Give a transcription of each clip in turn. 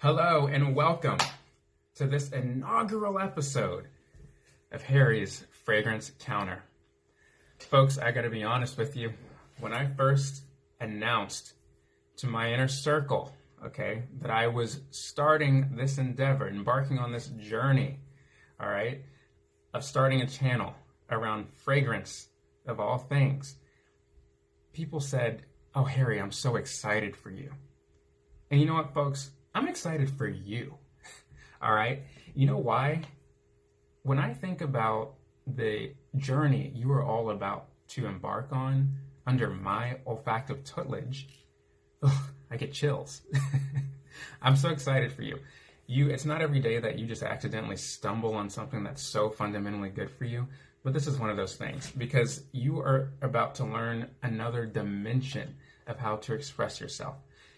Hello and welcome to this inaugural episode of Harry's Fragrance Counter. Folks, I gotta be honest with you. When I first announced to my inner circle, that I was starting this endeavor, embarking on this journey, of starting a channel around fragrance of all things, people said, "Oh, Harry, I'm so excited for you." And you know what, folks? I'm excited for you, all right? You know why? When I think about the journey you are all about to embark on under my olfactive tutelage, I get chills. I'm so excited for you. It's not every day that you just accidentally stumble on something that's so fundamentally good for you, but this is one of those things because you are about to learn another dimension of how to express yourself.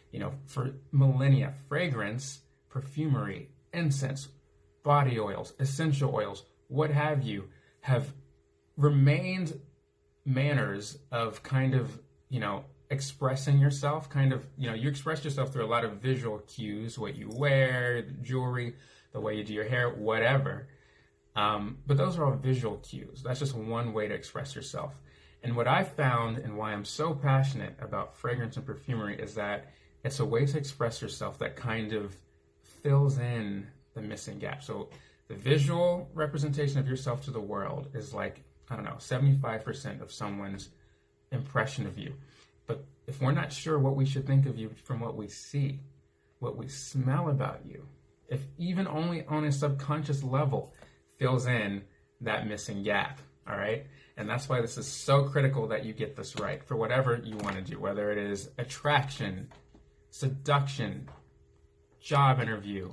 You know, for millennia, fragrance, perfumery, incense, body oils, essential oils, what have you, have remained manners of expressing yourself, you express yourself through a lot of visual cues, what you wear, the jewelry, the way you do your hair, whatever. But those are all visual cues. That's just one way to express yourself. And what I found and why I'm so passionate about fragrance and perfumery is that it's a way to express yourself that kind of fills in the missing gap. So the visual representation of yourself to the world is 75% of someone's impression of you. But if we're not sure what we should think of you from what we see, what we smell about you, if even only on a subconscious level fills in that missing gap, all right? And that's why this is so critical that you get this right for whatever you want to do, whether it is attraction, seduction, job interview,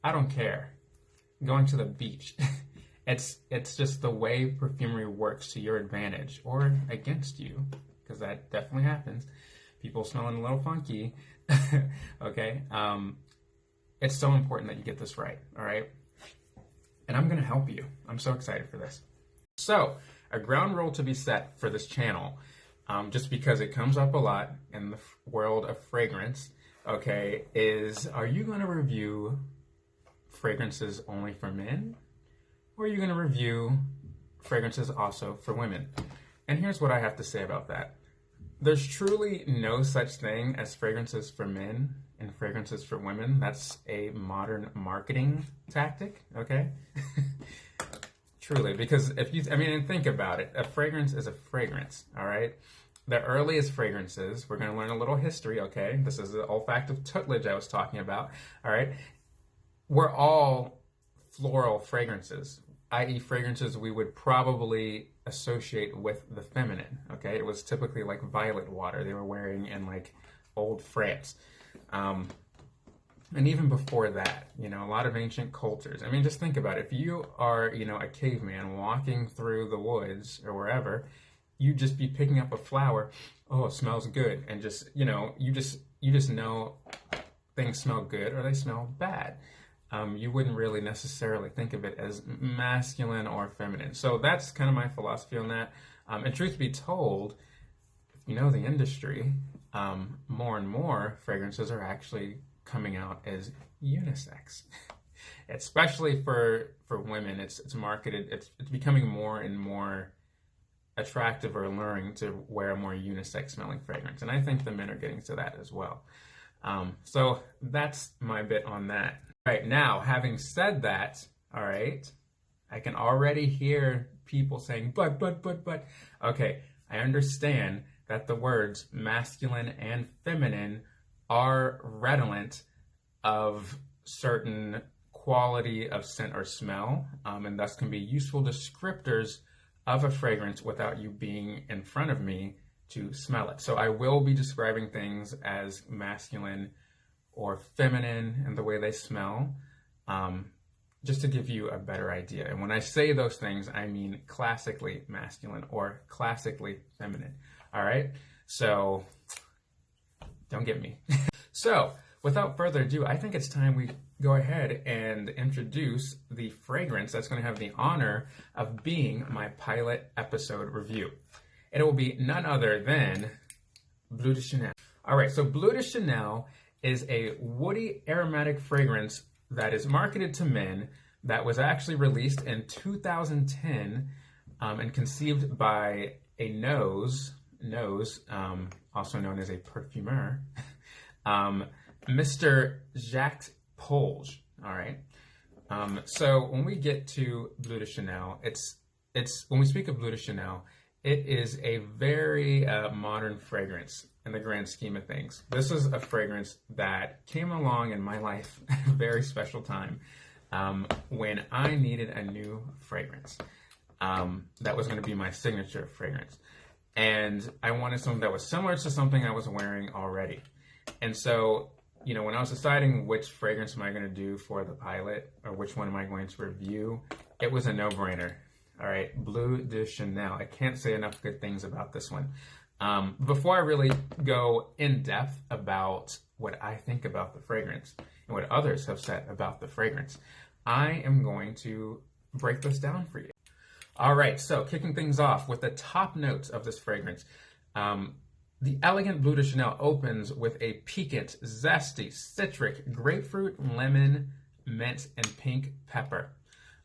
I don't care. Going to the beach. It's just the way perfumery works to your advantage or against you, because that definitely happens. People smelling a little funky, okay? It's so important that you get this right, all right? And I'm going to help you. I'm so excited for this. So, a ground rule to be set for this channel, just because it comes up a lot in the world of fragrance, is are you going to review fragrances only for men? Or are you going to review fragrances also for women? And here's what I have to say about that. There's truly no such thing as fragrances for men and fragrances for women. That's a modern marketing tactic, okay? Truly, because think about it. A fragrance is a fragrance, all right? The earliest fragrances, we're going to learn a little history, okay? This is the olfactive tutelage I was talking about, all right? We're all floral fragrances, i.e. fragrances we would probably associate with the feminine, okay? It was typically like violet water they were wearing in old France. And even before that, a lot of ancient cultures. Just think about it. If you are, a caveman walking through the woods or wherever, you'd just be picking up a flower. Oh, it smells good. And you just know things smell good or they smell bad. You wouldn't really necessarily think of it as masculine or feminine. So that's kind of my philosophy on that. And truth be told, if you know the industry, more and more fragrances are actually coming out as unisex. Especially for women, it's marketed, it's becoming more and more attractive or alluring to wear a more unisex smelling fragrance. And I think the men are getting to that as well. So that's my bit on that. Right now, having said that, all right, I can already hear people saying, but. Okay, I understand that the words masculine and feminine are redolent of certain quality of scent or smell, and thus can be useful descriptors of a fragrance without you being in front of me to smell it. So I will be describing things as masculine or feminine in the way they smell, just to give you a better idea. And when I say those things, I mean classically masculine or classically feminine. All right? So don't get me. So without further ado, I think it's time we go ahead and introduce the fragrance that's going to have the honor of being my pilot episode review. And it will be none other than Bleu de Chanel. All right, so Bleu de Chanel is a woody aromatic fragrance that is marketed to men that was actually released in 2010 and conceived by a nose, also known as a perfumer, Mr. Jacques Polge. All right. So when we get to Bleu de Chanel, it's when we speak of Bleu de Chanel, it is a very modern fragrance in the grand scheme of things. This is a fragrance that came along in my life at a very special time when I needed a new fragrance that was going to be my signature fragrance. And I wanted something that was similar to something I was wearing already. And so, you know, when I was deciding which fragrance am I going to do for the pilot or which one am I going to review, it was a no-brainer. All right, Bleu de Chanel. I can't say enough good things about this one. Before I really go in depth about what I think about the fragrance and what others have said about the fragrance, I am going to break this down for you. All right, so kicking things off with the top notes of this fragrance. The elegant Bleu de Chanel opens with a piquant, zesty, citric, grapefruit, lemon, mint, and pink pepper.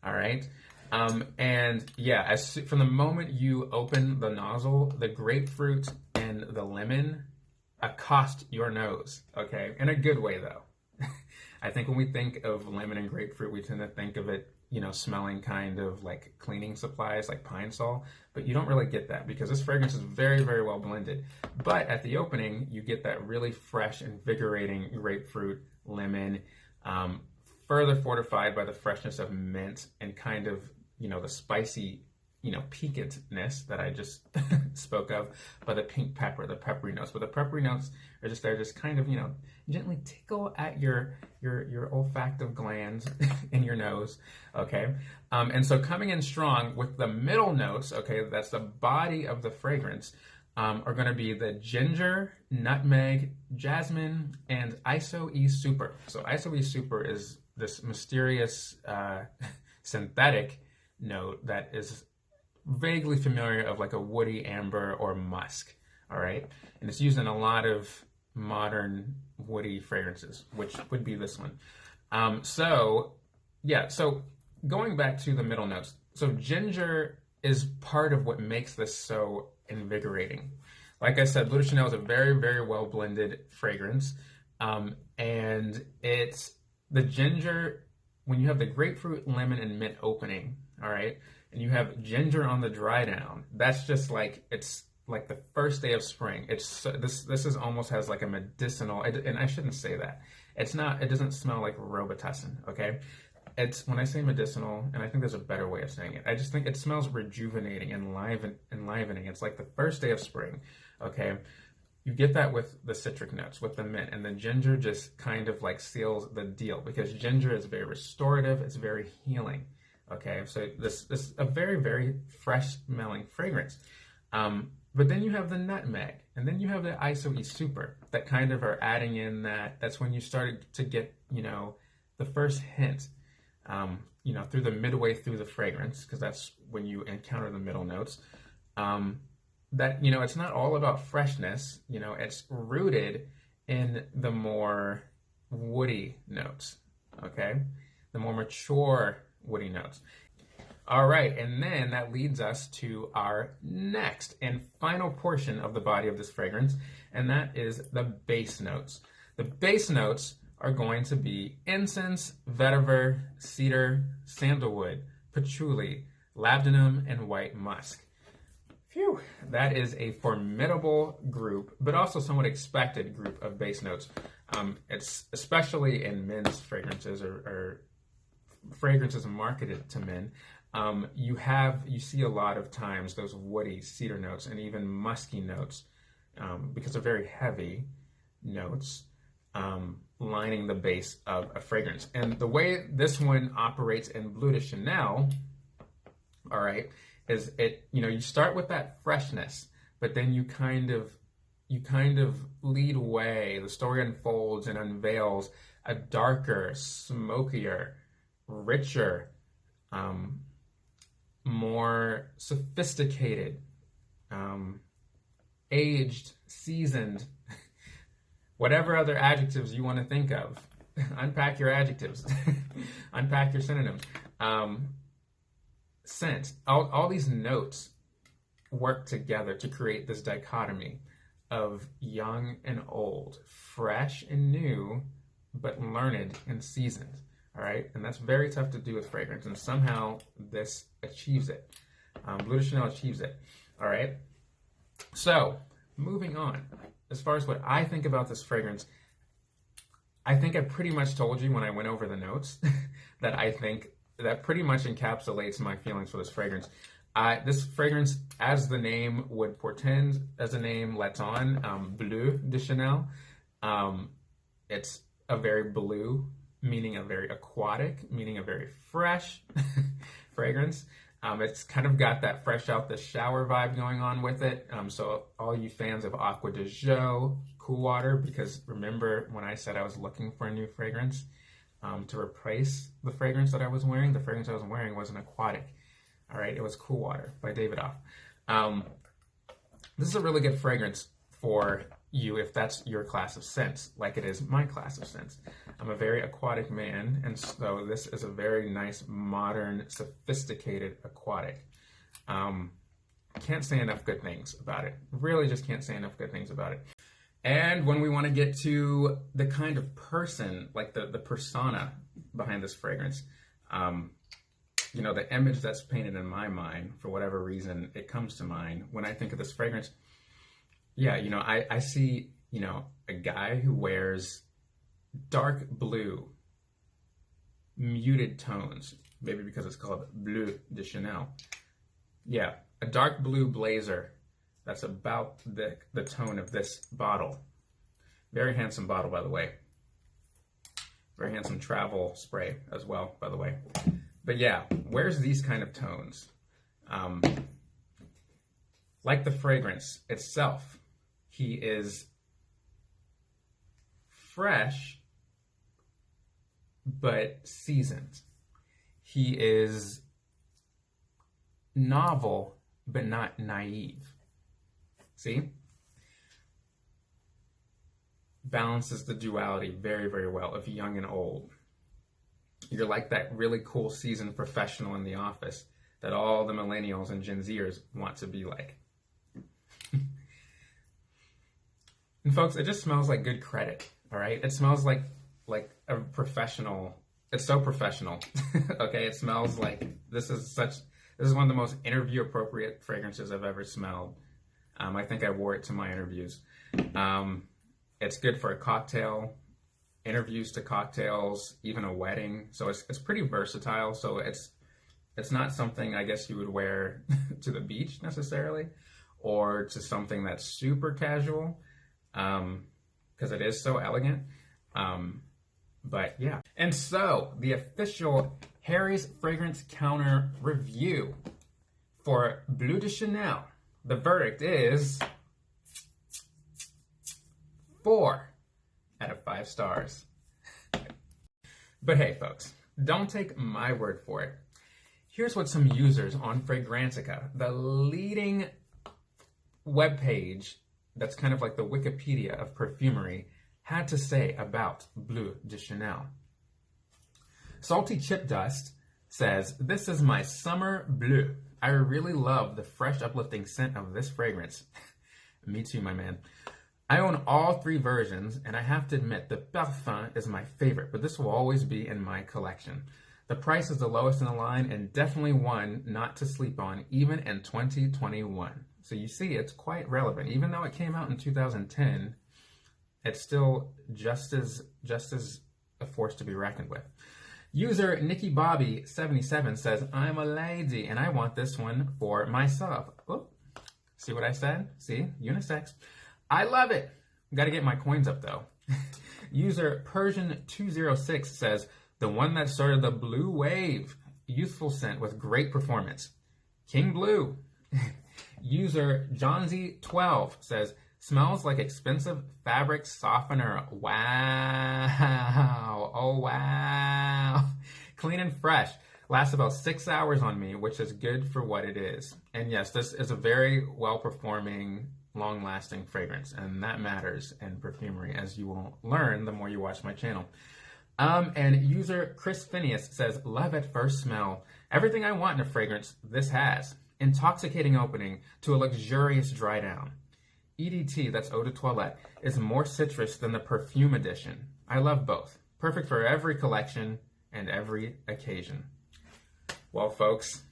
All right. And yeah, from the moment you open the nozzle, the grapefruit and the lemon accost your nose, okay? In a good way, though. I think when we think of lemon and grapefruit, we tend to think of it, you know, smelling kind of like cleaning supplies, like Pine Sol, but you don't really get that because this fragrance is very, very well blended. But at the opening, you get that really fresh, invigorating grapefruit, lemon, further fortified by the freshness of mint and kind of, you know, the spicy, you know, piquantness that I just spoke of, by the pink pepper, the peppery notes. But the peppery notes are just there, just kind of, you know, gently tickle at your olfactive glands in your nose, okay? And so coming in strong with the middle notes, okay, that's the body of the fragrance, are going to be the ginger, nutmeg, jasmine, and ISO-E Super. So ISO-E Super is this mysterious synthetic note that is vaguely familiar of like a woody amber or musk, all right? And it's used in a lot of modern woody fragrances, which would be this one. So going back to the middle notes, so ginger is part of what makes this so invigorating. Like I said, Bleu de Chanel is a very, very well blended fragrance, and it's the ginger. When you have the grapefruit, lemon, and mint opening, all right, and you have ginger on the dry down, that's just like, it's like the first day of spring. It's this is almost has like a medicinal, and I shouldn't say that. It's not, it doesn't smell like Robitussin, okay? It's, when I say medicinal, and I think there's a better way of saying it, I just think it smells rejuvenating and enlivening. It's like the first day of spring, okay? You get that with the citric notes, with the mint, and the ginger just kind of like seals the deal because ginger is very restorative, it's very healing, okay? So this is a very, very fresh smelling fragrance. But then you have the nutmeg, and then you have the ISO-E Super that kind of are adding in that's when you started to get, you know, the first hint, you know, through the midway through the fragrance, because that's when you encounter the middle notes. That, you know, it's not all about freshness, you know, it's rooted in the more woody notes, okay? The more mature woody notes. All right, and then that leads us to our next and final portion of the body of this fragrance, and that is the base notes. The base notes are going to be incense, vetiver, cedar, sandalwood, patchouli, labdanum, and white musk. Phew, that is a formidable group, but also somewhat expected group of base notes. It's especially in men's fragrances or fragrances marketed to men. You see a lot of times those woody cedar notes and even musky notes, because they're very heavy notes, lining the base of a fragrance. And the way this one operates in Bleu de Chanel, all right, is it, you know, you start with that freshness, but then you kind of lead away. The story unfolds and unveils a darker, smokier, richer, more sophisticated, aged, seasoned whatever other adjectives you want to think of. Unpack your adjectives. Unpack your synonyms. Scent. All these notes work together to create this dichotomy of young and old, fresh and new, but learned and seasoned. All right, and that's very tough to do with fragrance, and somehow this achieves it. Bleu de Chanel achieves it. All right, so moving on. As far as what I think about this fragrance, I think I pretty much told you when I went over the notes that I think that pretty much encapsulates my feelings for this fragrance. This fragrance, as the name would portend, as a name lets on, Bleu de Chanel. It's a very blue, meaning a very aquatic, meaning a very fresh fragrance. It's kind of got that fresh out the shower vibe going on with it. So all you fans of Aqua de Jo, cool water, because remember when I said I was looking for a new fragrance to replace the fragrance that I was wearing? The fragrance I was wearing was an aquatic. All right, it was Cool Water by David Off. This is a really good fragrance for you if that's your class of scents, like it is my class of scents. I'm a very aquatic man, and so this is a very nice, modern, sophisticated aquatic. Can't say enough good things about it. Really just can't say enough good things about it. And when we want to get to the kind of person, like the persona behind this fragrance, you know, the image that's painted in my mind, for whatever reason, it comes to mind when I think of this fragrance. Yeah, you know, I see, you know, a guy who wears dark blue, muted tones, maybe because it's called Bleu de Chanel. Yeah, a dark blue blazer that's about the tone of this bottle. Very handsome bottle, by the way. Very handsome travel spray as well, by the way. But yeah, wears these kind of tones. Like the fragrance itself, he is fresh, but seasoned. He is novel, but not naive. See? Balances the duality very, very well of young and old. You're like that really cool seasoned professional in the office that all the millennials and Gen Zers want to be like. And folks, it just smells like good credit, all right? It smells like a professional. It's so professional, okay? It smells like this is one of the most interview appropriate fragrances I've ever smelled. I think I wore it to my interviews. It's good for a cocktail, interviews to cocktails, even a wedding. So it's pretty versatile. So it's not something I guess you would wear to the beach necessarily, or to something that's super casual, because it is so elegant. But yeah. And so the official Harry's Fragrance Counter review for Bleu de Chanel, the verdict is 4 out of 5 stars. But hey, folks, don't take my word for it. Here's what some users on Fragrantica, the leading webpage that's kind of like the Wikipedia of perfumery, had to say about Bleu de Chanel. Salty Chip Dust says, "This is my summer bleu. I really love the fresh, uplifting scent of this fragrance." Me too, my man. I own all 3 versions, and I have to admit the Parfum is my favorite, but this will always be in my collection. The price is the lowest in the line, and definitely one not to sleep on, even in 2021. So you see, it's quite relevant. Even though it came out in 2010, it's still just as a force to be reckoned with. User Nikki Bobby 77 says, "I'm a lady, and I want this one for myself." Oh, see what I said? See, unisex. I love it. Got to get my coins up though. User Persian 206 says, "The one that started the blue wave. Youthful scent with great performance. King Blue." User Johnzy12 says, "Smells like expensive fabric softener. Wow. Oh, wow. Clean and fresh. Lasts about 6 hours on me, which is good for what it is." And yes, this is a very well-performing long-lasting fragrance, and that matters in perfumery, as you will learn the more you watch my channel. And user Chris Phineas says, love at first smell. Everything I want in a fragrance, this has. Intoxicating opening to a luxurious dry down. EDT, that's Eau de Toilette, is more citrus than the perfume edition. I love both. Perfect for every collection and every occasion. Well, folks,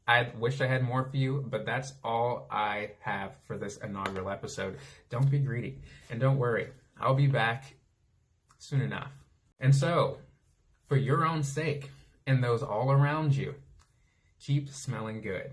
I wish I had more for you, but that's all I have for this inaugural episode. Don't be greedy, and don't worry, I'll be back soon enough. And so, for your own sake and those all around you, keep smelling good.